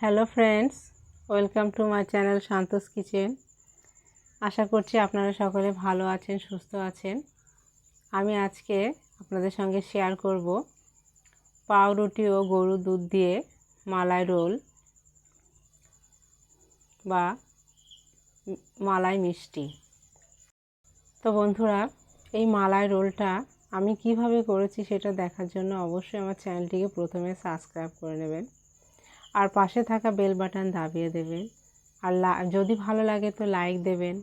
Hello friends, welcome to my channel Shanta's kitchen. আশা করছি আপনারা সকলে ভালো আছেন, সুস্থ আছেন। আমি আজকে আপনাদের সঙ্গে শেয়ার করব পাউরুটি ও গরুর দুধ দিয়ে মালাই রোল বা মালাই মিষ্টি। তো বন্ধুরা, এই মালাই রোলটা আমি কিভাবে করেছি সেটা দেখার জন্য অবশ্যই আমার চ্যানেলটিকে প্রথমে সাবস্ক্রাইব করে নেবেন আর পাশে থাকা বেল বাটন দাবিয়ে দেবেন। আর যদি ভালো লাগে তো লাইক দেবেন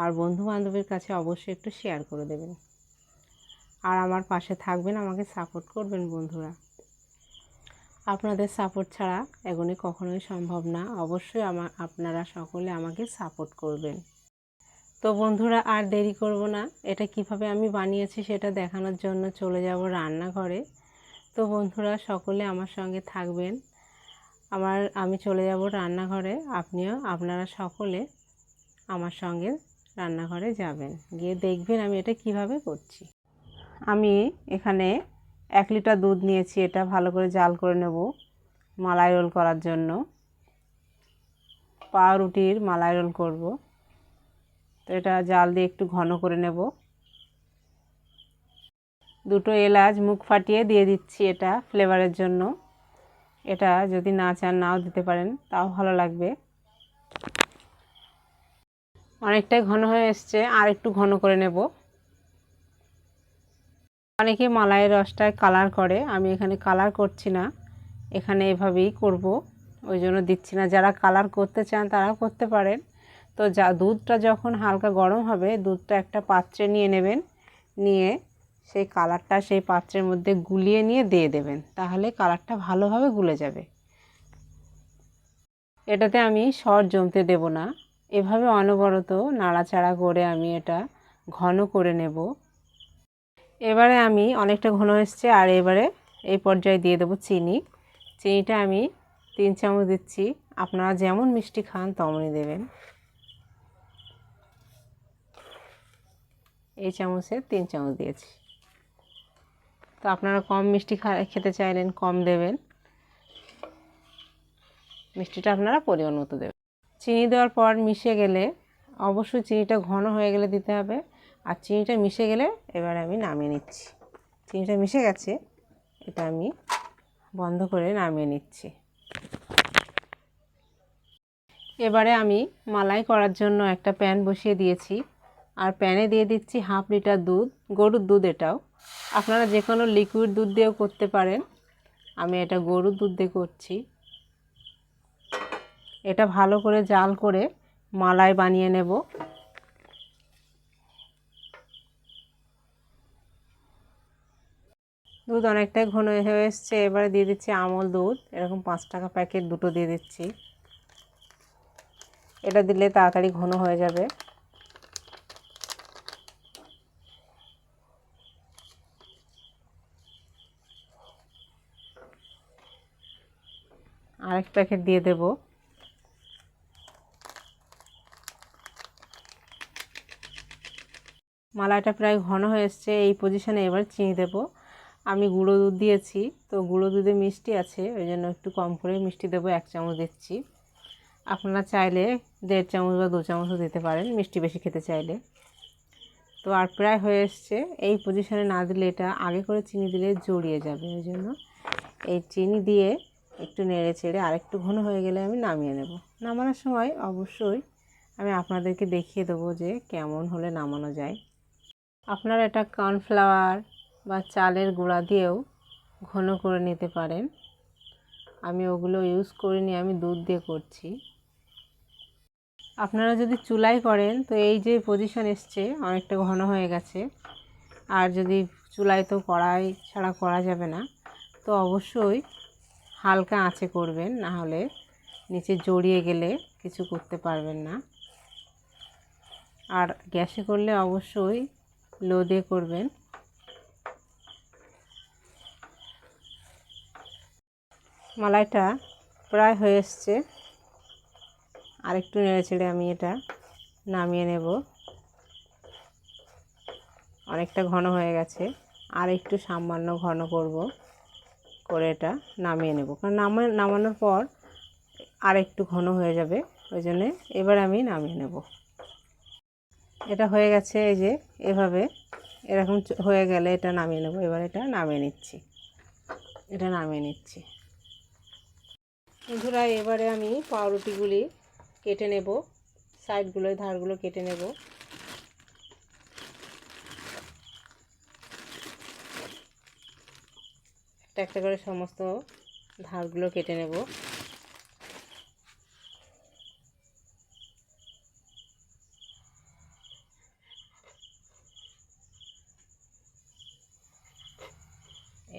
আর বন্ধু বান্ধবের কাছে অবশ্যই একটু শেয়ার করে দেবেন। আর আমার পাশে থাকবেন, আমাকে সাপোর্ট করবেন বন্ধুরা। আপনাদের সাপোর্ট ছাড়া এগোনো কখনোই সম্ভব না। অবশ্যই আপনারা সকলে আমাকে সাপোর্ট করবেন। তো বন্ধুরা, আর দেরি করব না, এটা কিভাবে আমি বানিয়েছি সেটা দেখানোর জন্য চলে যাব রান্নাঘরে। তো বন্ধুরা, সকলে আমার সঙ্গে থাকবেন। আমি চলে যাব রান্নাঘরে, আপনারা সকলে আমার সঙ্গে রান্নাঘরে যাবেন, গিয়ে দেখবেন আমি এটা কিভাবে করছি। আমি এখানে 1 লিটার দুধ নিয়েছি, এটা ভালো করে জাল করে নেব মালাই রোল করার জন্য। পাউরুটির মালাই রোল করব, তো এটা জাল দিয়ে একটু ঘন করে নেব। 2টো এলাচ মুখ ফাটিয়ে দিয়ে দিচ্ছি, এটা ফ্লেভারের জন্য। এটা যদি না চান নাও দিতে পারেন, তাও ভালো লাগবে। অনেকটাই ঘন হয়ে এসছে, আর একটু ঘন করে নেব। অনেকে মালাইয়ের রসটায় কালার করে, আমি এখানে কালার করছি না, এখানে এভাবেই করব, ওই জন্য দিচ্ছি না। যারা কালার করতে চান তারাও করতে পারেন। তো দুধটা যখন হালকা গরম হবে, দুধটা একটা পাত্রে নিয়ে নেবেন, নিয়ে সেই কালারটা সেই পাত্রের মধ্যে গুলিয়ে নিয়ে দিয়ে দেবেন, তাহলে কালারটা ভালোভাবে গুলে যাবে। এটাতে আমি সর জমতে দেব না, এভাবে অনবরত নাড়াচাড়া করে আমি এটা ঘন করে নেব। এবারে আমি অনেকটা ঘন এসছে, আর এবারে এই পর্যায়ে দিয়ে দেবো চিনি। চিনিটা আমি 3 চামচ দিচ্ছি, আপনারা যেমন মিষ্টি খান তেমনই দেবেন। এই চামচে 3 চামচ দিয়েছি। তো আপনারা কম মিষ্টি খেতে চাইলেন কম দেবেন, মিষ্টিটা আপনারা পরিমাণ মতো দেবেন। চিনি দেওয়ার পর মিশে গেলে, অবশ্যই চিনিটা ঘন হয়ে গেলে দিতে হবে। আর চিনিটা মিশে গেলে এবারে আমি নামিয়ে নিচ্ছি। চিনিটা মিশে গেছে, এটা আমি বন্ধ করে নামিয়ে নিচ্ছি। এবারে আমি মালাই করার জন্য একটা প্যান বসিয়ে দিয়েছি, আর প্যানে দিয়ে দিচ্ছি 1/2 লিটার দুধ, গরুর দুধ। এটাও আপনারা যে কোনো লিকুইড দুধ দিয়েও করতে পারেন, আমি এটা গরুর দুধ দিয়ে করছি। এটা ভালো করে জাল করে মালাই বানিয়ে নেব। দুধ অনেকটাই ঘন হয়ে এসছে, এবারে দিয়ে দিচ্ছি আমল দুধ, এরকম 5 টাকা প্যাকেট 2টো দিয়ে দিচ্ছি। এটা দিলে তাড়াতাড়ি ঘন হয়ে যাবে। আরেক প্যাকেট দিয়ে দেব। মালাইটা প্রায় ঘন হয়ে এসছে, এই পজিশনে এবার চিনি দেব। আমি গুঁড়ো দুধ দিয়েছি, তো গুঁড়ো দুধে মিষ্টি আছে, ওই জন্য একটু কম করে মিষ্টি দেবো, 1 চামচ দিচ্ছি। আপনারা চাইলে 1.5 চামচ বা 2 চামচও দিতে পারেন, মিষ্টি বেশি খেতে চাইলে। তো আর প্রায় হয়ে এসছে, এই পজিশনে না দিলে এটা আগে করে চিনি দিলে জড়িয়ে যাবে, ওই জন্য এই চিনি দিয়ে একটু নেড়ে চেড়ে আরেকটু ঘন হয়ে গেলে আমি নামিয়ে নেব। নামানোর সময় অবশ্যই আমি আপনাদেরকে দেখিয়ে দেবো যে কেমন হলে নামানো যায়। আপনারা এটা কর্নফ্লাওয়ার বা চালের গুঁড়া দিয়েও ঘন করে নিতে পারেন, আমি ওগুলো ইউজ করিনি, আমি দুধ দিয়ে করছি। আপনারা যদি চুলায় করেন তো এই যে পজিশন এসছে, অনেকটা ঘন হয়ে গেছে। আর যদি চুলায় তো কড়াই ছাড়া করা যাবে না, তো অবশ্যই হালকা আঁচে করবেন, না হলে নিচে জড়িয়ে গেলে কিছু করতে পারবেন না। আর গ্যাসে করলে অবশ্যই লো দিয়ে করবেন। মালাইটা প্রায় হয়ে এসছে, আর একটু নেড়ে চেড়ে আমি এটা নামিয়ে নেব। অনেকটা ঘন হয়ে গেছে, আর একটু সামান্য ঘন করব, করে এটা নামিয়ে নেব। কারণ নামানোর পর আর একটু ঘন হয়ে যাবে, ওই জন্যে এবার আমি নামিয়ে নেব। এটা হয়ে গেছে, এই যে এভাবে এরকম হয়ে গেলে এটা নামিয়ে নেব। এবার এটা নামিয়ে নিচ্ছি, এটা নামিয়ে নিচ্ছি। বন্ধুরা, এবারে আমি পাউরুটিগুলি কেটে নেব, সাইডগুলোয় ধারগুলো কেটে নেব। একটা একটা করে সমস্ত ধারগুলো কেটে নেব।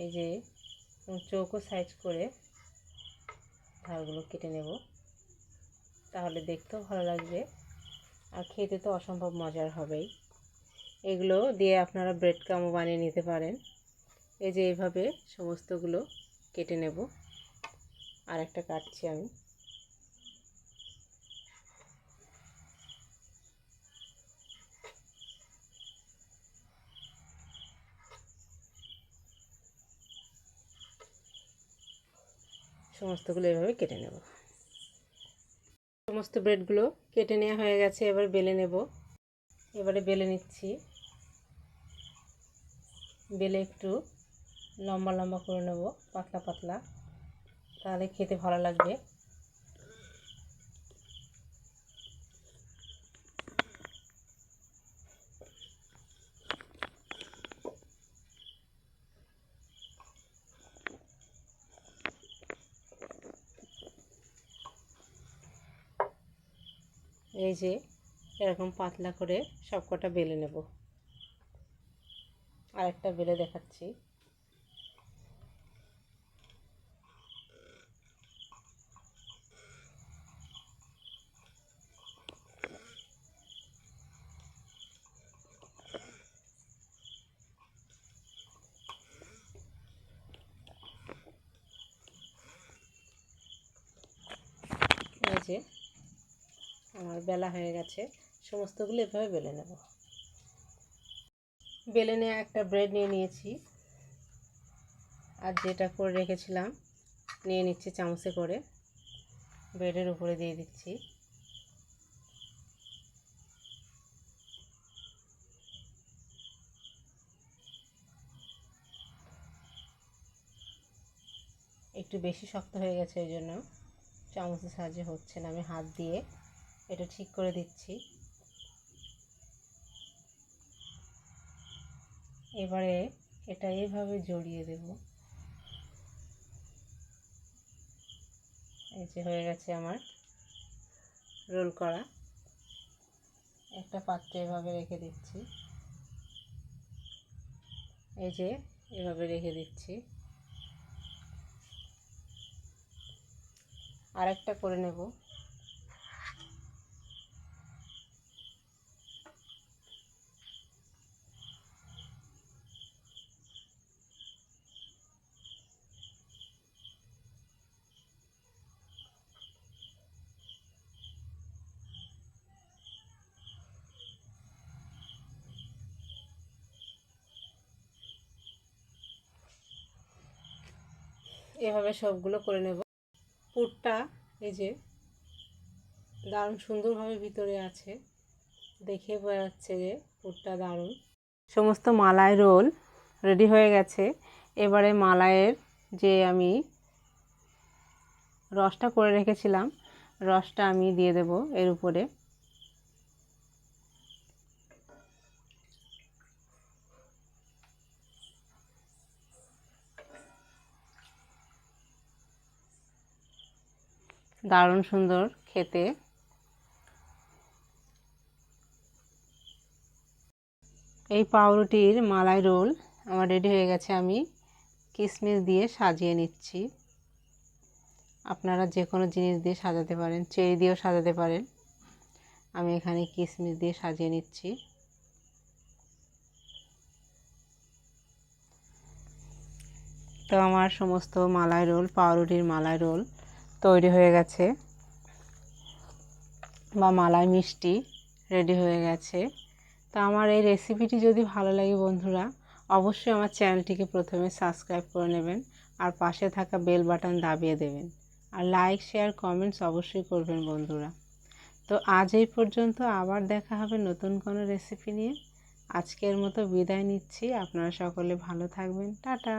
এই যে চৌকো সাইজ করে ধারগুলো কেটে নেব, তাহলে দেখতেও ভালো লাগবে আর খেতে তো অসম্ভব মজার হবেই। এগুলো দিয়ে আপনারা ব্রেড ক্রাম্বও বানিয়ে নিতে পারেন। এই যে এইভাবে সমস্তগুলো কেটে নেব। আর একটা কাটছি আমি। সমস্তগুলো এভাবে কেটে নেব। সমস্ত ব্রেডগুলো কেটে নেওয়া হয়ে গেছে, এবার বেলে নেব। এবারে বেলে নিচ্ছি, বেলে একটু লম্বা লম্বা করে নেব, পাতলা পাতলা, তাহলে খেতে ভালো লাগবে। এই যে এরকম পাতলা করে সবকটা বেলে নেব। আরেকটা বেলে দেখাচ্ছি। এই যে আমার বেলা হয়ে গেছে, সমস্তগুলো এভাবে বেলে নেব। বেলে নেওয়া একটা ব্রেড নিয়ে নিয়েছি, আর যেটা করে রেখেছিলাম নিয়ে নিচ্ছি চামচে করে, ব্রেডের উপরে দিয়ে দিচ্ছি। একটু বেশি শক্ত হয়ে গেছে, এই জন্য চামচের সাহায্যে হচ্ছে না, আমি হাত দিয়ে এটা ঠিক করে দিচ্ছি। এবারে এটা এইভাবে জড়িয়ে দেব। এই যে হয়ে গেছে আমার রোল করা। একটা পাত্রে এভাবে রেখে দিচ্ছি, এই যে এভাবে রেখে দিচ্ছি। আরেকটা করে নেব। এভাবে সবগুলো করে নেব। পুরটা এই যে দারুণ সুন্দরভাবে ভিতরে আছে, দেখে বোঝা যাচ্ছে যে পুরটা দারুণ। সমস্ত মালাই রোল রেডি হয়ে গেছে। এবারে মালাইয়ের যে আমি রসটা করে রেখেছিলাম, রসটা আমি দিয়ে দেব এর উপরে। দারুণ সুন্দর খেতে। এই পাউরুটির মালাই রোল আমার রেডি হয়ে গেছে। আমি কিশমিশ দিয়ে সাজিয়ে নিচ্ছি। আপনারা যে কোনো জিনিস দিয়ে সাজাতে পারেন, চেরি দিয়েও সাজাতে পারেন। আমি এখানে কিশমিশ দিয়ে সাজিয়ে নিচ্ছি। তো আমার সমস্ত মালাই রোল, পাউরুটির মালাই রোল তৈরি হয়ে গেছে, বা মালাই মিষ্টি রেডি হয়ে গেছে। তো আমার এই রেসিপিটি যদি ভালো লাগে বন্ধুরা, অবশ্যই আমার চ্যানেলটিকে প্রথমে সাবস্ক্রাইব করে নেবেন আর পাশে থাকা বেল বাটন দাবিয়ে দেবেন। আর লাইক শেয়ার কমেন্টস অবশ্যই করবেন বন্ধুরা। তো আজ এই পর্যন্ত, আবার দেখা হবে নতুন কোনো রেসিপি নিয়ে। আজকের মতো বিদায় নিচ্ছি। আপনারা সকলে ভালো থাকবেন। টাটা।